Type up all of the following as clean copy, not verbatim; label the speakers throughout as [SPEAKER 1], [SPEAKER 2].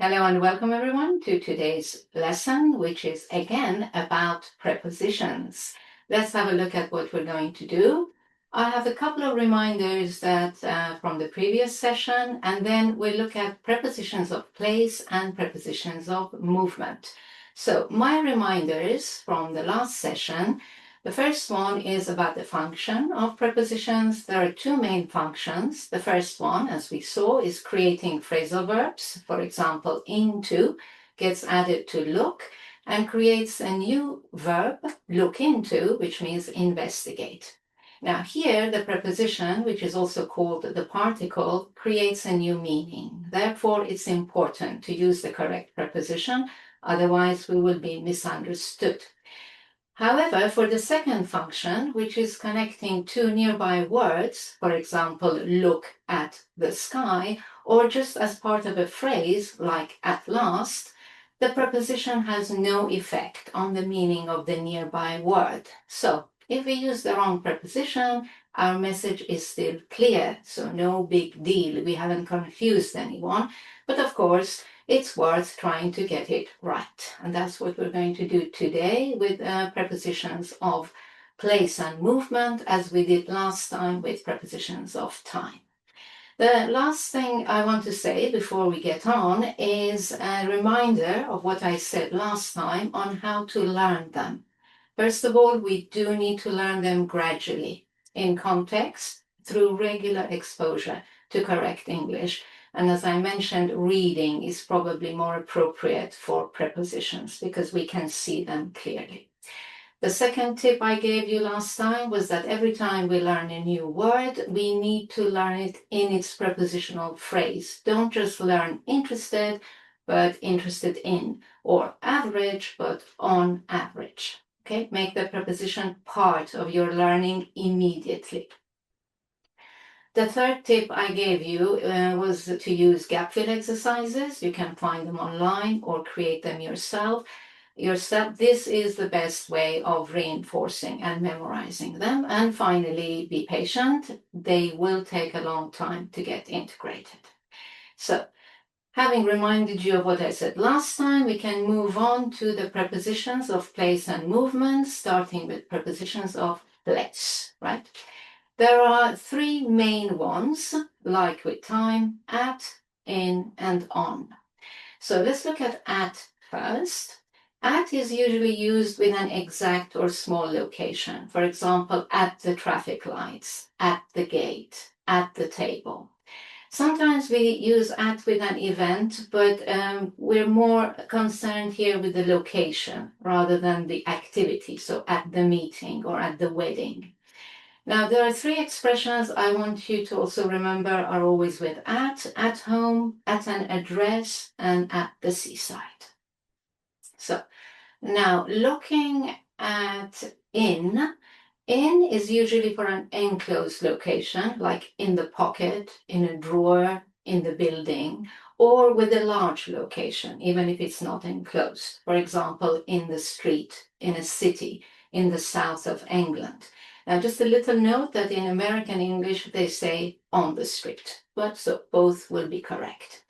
[SPEAKER 1] Hello and welcome everyone to today's lesson, which is again about prepositions. Let's have a look at what we're going to do. I have a couple of reminders that from the previous session, and then we'll look at prepositions of place and prepositions of movement. So my reminders from the last session, the first one is about the function of prepositions. There are two main functions. The first one, as we saw, is creating phrasal verbs. For example, into gets added to look and creates a new verb, look into, which means investigate. Now here, the preposition, which is also called the particle, creates a new meaning. Therefore, it's important to use the correct preposition, otherwise we will be misunderstood. However, for the second function, which is connecting two nearby words, for example, look at the sky, or just as part of a phrase like at last, the preposition has no effect on the meaning of the nearby word. So if we use the wrong preposition, our message is still clear, so no big deal. We haven't confused anyone, but of course, it's worth trying to get it right. And that's what we're going to do today with prepositions of place and movement, as we did last time with prepositions of time. The last thing I want to say before we get on is a reminder of what I said last time on how to learn them. First of all, we do need to learn them gradually, in context, through regular exposure to correct English. And as I mentioned, reading is probably more appropriate for prepositions because we can see them clearly. The second tip I gave you last time was that every time we learn a new word, we need to learn it in its prepositional phrase. Don't just learn interested, but interested in, or average, but on average. Okay, make the preposition part of your learning immediately. The third tip I gave you was to use gap fill exercises. You can find them online or create them yourself. This is the best way of reinforcing and memorizing them. And finally, be patient. They will take a long time to get integrated. So, having reminded you of what I said last time, we can move on to the prepositions of place and movement, starting with prepositions of place, right? There are three main ones, like with time, at, in, and on. So let's look at first. At is usually used with an exact or small location. For example, at the traffic lights, at the gate, at the table. Sometimes we use at with an event, but we're more concerned here with the location rather than the activity. So at the meeting or at the wedding. Now, there are three expressions I want you to also remember are always with at home, at an address, and at the seaside. So now looking at in is usually for an enclosed location, like in the pocket, in a drawer, in the building, or with a large location, even if it's not enclosed. For example, in the street, in a city, in the south of England. Now, just a little note that in American English, they say on the street, but so both will be correct.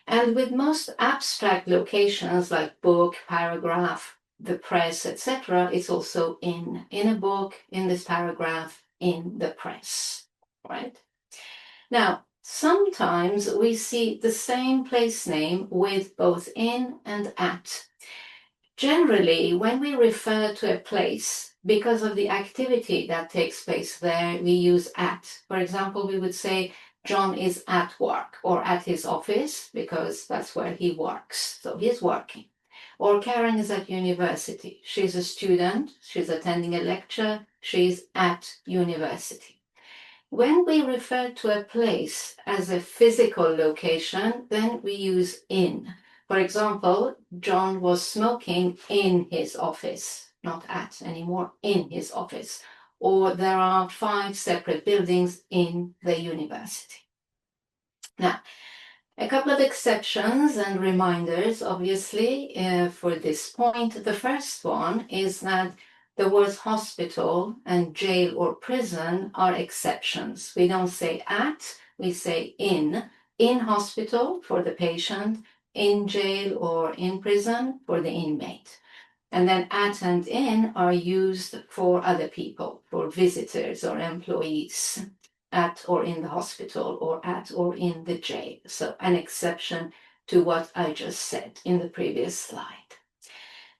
[SPEAKER 1] And with most abstract locations like book, paragraph, the press, etc., it's also in a book, in this paragraph, in the press, right? Now, sometimes we see the same place name with both in and at. Generally, when we refer to a place, because of the activity that takes place there, we use at. For example, we would say, John is at work or at his office because that's where he works. So he's working. Or Karen is at university. She's a student. She's attending a lecture. She's at university. When we refer to a place as a physical location, then we use in. For example, John was smoking in his office, not at anymore, in his office. Or there are 5 separate buildings in the university. Now, a couple of exceptions and reminders, obviously, for this point. The first one is that the words hospital and jail or prison are exceptions. We don't say at, we say in hospital for the patient, in jail or in prison for the inmate. And then at and in are used for other people, for visitors or employees at or in the hospital or at or in the jail. So an exception to what I just said in the previous slide.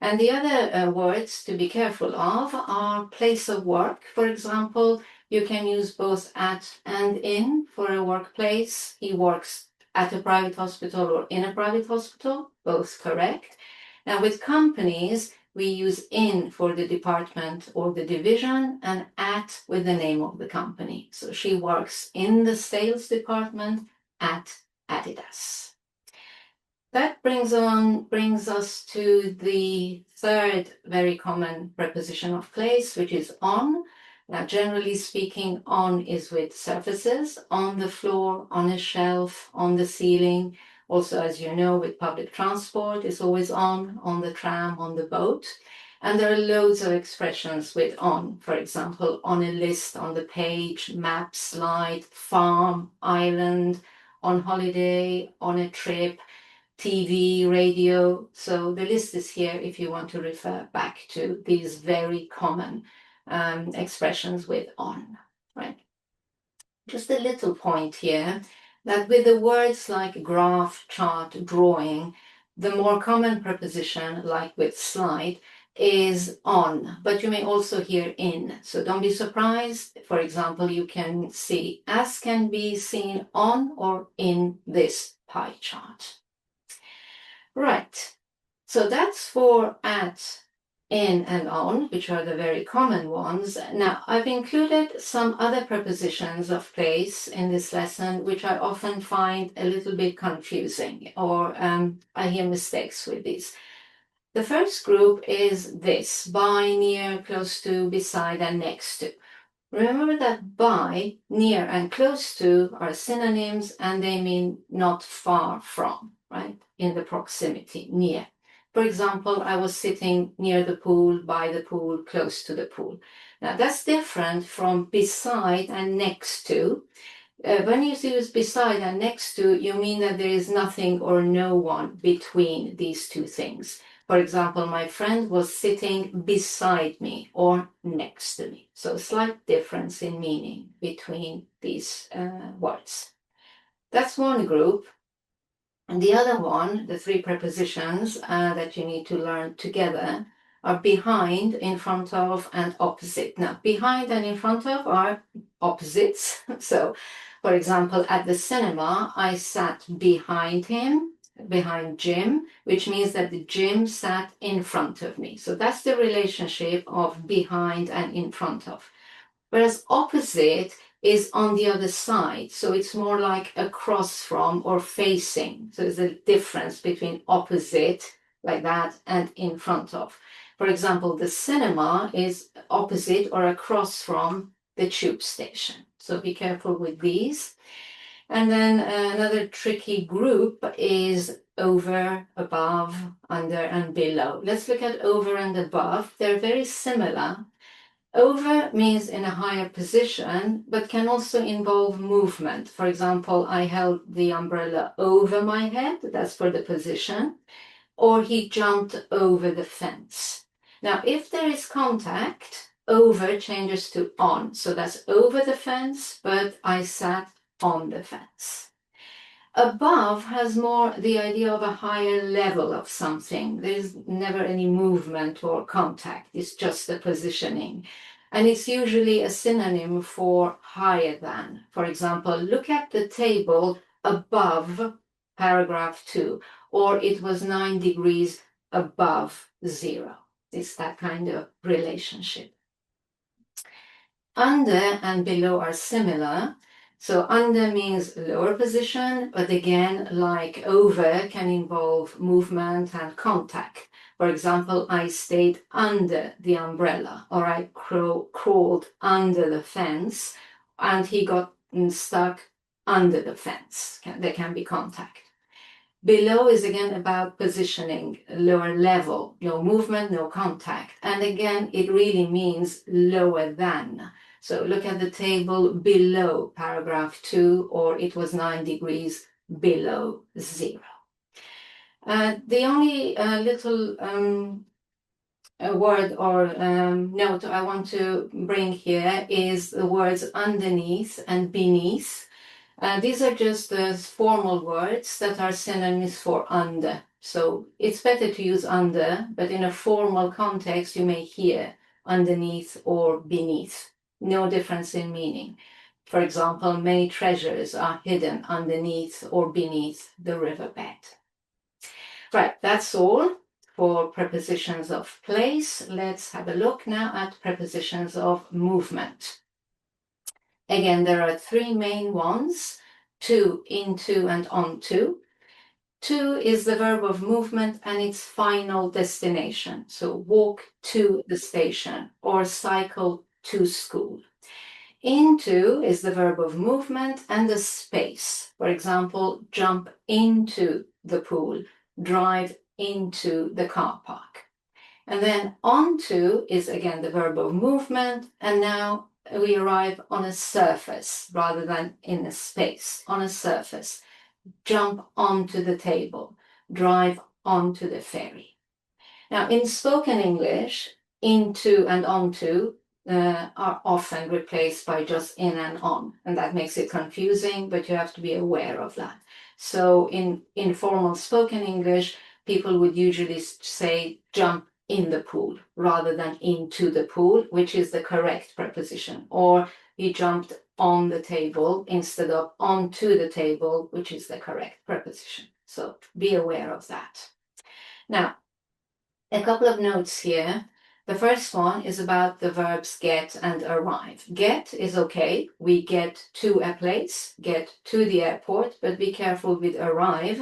[SPEAKER 1] And the other words to be careful of are place of work. For example, you can use both at and in for a workplace. He works at a private hospital or in a private hospital, both correct. Now with companies, we use in for the department or the division and at with the name of the company. So she works in the sales department at Adidas. That brings us to the third very common preposition of place, which is on. Now, generally speaking, on is with surfaces, on the floor, on a shelf, on the ceiling. Also, as you know, with public transport, it's always on the tram, on the boat. And there are loads of expressions with on, for example, on a list, on the page, map, slide, farm, island, on holiday, on a trip, TV, radio. So the list is here if you want to refer back to these very common expressions with on, right? Just a little point here that with the words like graph, chart, drawing, the more common preposition, like with slide, is on, but you may also hear in. So don't be surprised. For example, you can see as can be seen on or in this pie chart. Right, so that's for at, in, and on, which are the very common ones. Now, I've included some other prepositions of place in this lesson, which I often find a little bit confusing, or I hear mistakes with these. The first group is this: by, near, close to, beside, and next to. Remember that by, near, and close to are synonyms, and they mean not far from, right? In the proximity, near. For example, I was sitting near the pool, by the pool, close to the pool. Now that's different from beside and next to. When you use beside and next to, you mean that there is nothing or no one between these two things. For example, my friend was sitting beside me or next to me. So a slight difference in meaning between these words. That's one group. And the other one, the three prepositions that you need to learn together, are behind, in front of, and opposite. Now, behind and in front of are opposites. So, for example, at the cinema, I sat behind him, behind Jim, which means that the Jim sat in front of me. So that's the relationship of behind and in front of. Whereas opposite is on the other side. So it's more like across from or facing. So there's a difference between opposite, like that, and in front of. For example, the cinema is opposite or across from the tube station. So be careful with these. And then another tricky group is over, above, under, and below. Let's look at over and above. They're very similar. Over means in a higher position, but can also involve movement. For example, I held the umbrella over my head, that's for the position, or he jumped over the fence. Now, if there is contact, over changes to on. So that's over the fence, but I sat on the fence. Above has more the idea of a higher level of something. There's never any movement or contact. It's just the positioning. And it's usually a synonym for higher than. For example, look at the table above paragraph 2, or it was 9 degrees above 0. It's that kind of relationship. Under and below are similar. So under means lower position, but again, like over, can involve movement and contact. For example, I stayed under the umbrella, or I crawled under the fence, and he got stuck under the fence. There can be contact. Below is again about positioning, lower level, no movement, no contact. And again, it really means lower than. So look at the table below paragraph 2, or it was 9 degrees below 0. The only little word or note I want to bring here is the words underneath and beneath. These are just formal words that are synonyms for under. So it's better to use under, but in a formal context, you may hear underneath or beneath. No difference in meaning. For example, many treasures are hidden underneath or beneath the riverbed. Right, that's all for prepositions of place. Let's have a look now at prepositions of movement. Again, there are three main ones: to, into, and onto. To is the verb of movement and its final destination. So walk to the station or cycle to school. Into is the verb of movement and the space. For example, jump into the pool, drive into the car park. And then onto is again the verb of movement, and now we arrive on a surface rather than in a space, on a surface. Jump onto the table, drive onto the ferry. Now, in spoken English, into and onto are often replaced by just in and on, and that makes it confusing, but you have to be aware of that. So in informal spoken English, people would usually say jump in the pool rather than into the pool, which is the correct preposition, or he jumped on the table instead of onto the table, which is the correct preposition. So be aware of that. Now, a couple of notes here. The first one is about the verbs get and arrive. Get is okay. We get to a place, get to the airport, but be careful with arrive.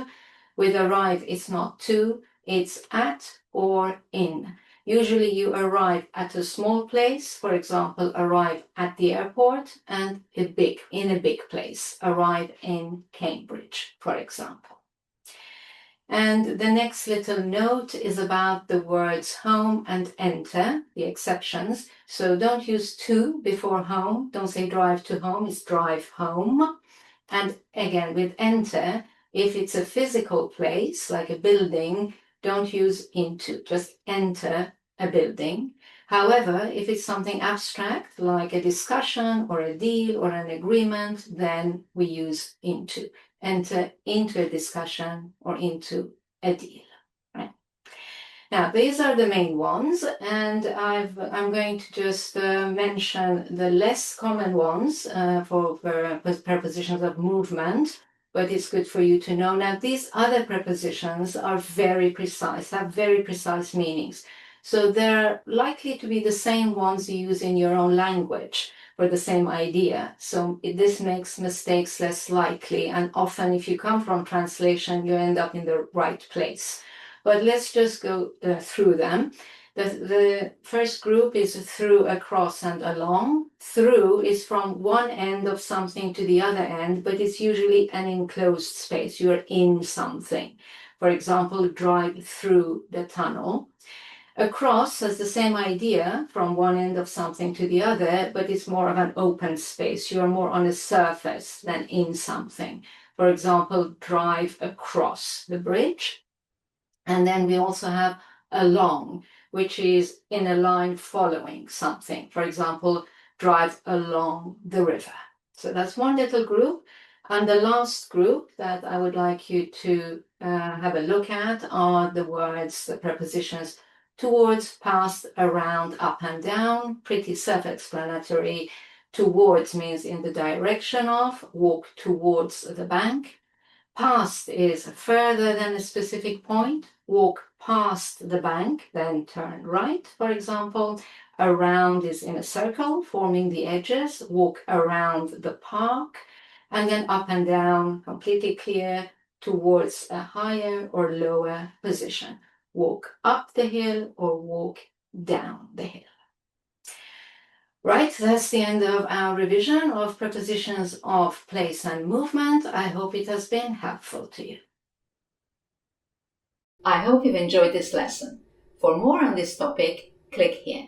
[SPEAKER 1] With arrive, it's not to, it's at or in. Usually you arrive at a small place, for example, arrive at the airport, and in a big place, arrive in Cambridge, for example. And the next little note is about the words home and enter, the exceptions. So don't use to before home. Don't say drive to home, it's drive home. And again, with enter, if it's a physical place, like a building, don't use into, just enter a building. However, if it's something abstract, like a discussion or a deal or an agreement, then we use into. Enter into a discussion or into a deal. Right? Now, these are the main ones, and I'm going to just mention the less common ones for prepositions of movement, but it's good for you to know. Now, these other prepositions are very precise, have very precise meanings. So they're likely to be the same ones you use in your own language for the same idea. So this makes mistakes less likely, and often if you come from translation, you end up in the right place. But let's just go through them. The first group is through, across, and along. Through is from one end of something to the other end, but it's usually an enclosed space. You're in something. For example, drive through the tunnel. Across has the same idea from one end of something to the other, but it's more of an open space. You are more on a surface than in something. For example, drive across the bridge. And then we also have along, which is in a line following something. For example, drive along the river. So that's one little group. And the last group that I would like you to have a look at are the words, the prepositions towards, past, around, up and down, pretty self-explanatory. Towards means in the direction of, walk towards the bank. Past is further than a specific point, walk past the bank, then turn right, for example. Around is in a circle, forming the edges, walk around the park. And then up and down, completely clear, towards a higher or lower position. Walk up the hill or walk down the hill. Right, that's the end of our revision of prepositions of place and movement. I hope it has been helpful to you. I hope you've enjoyed this lesson. For more on this topic, click here.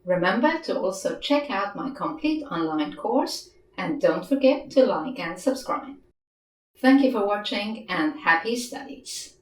[SPEAKER 1] Remember to also check out my complete online course, and don't forget to like and subscribe. Thank you for watching and happy studies!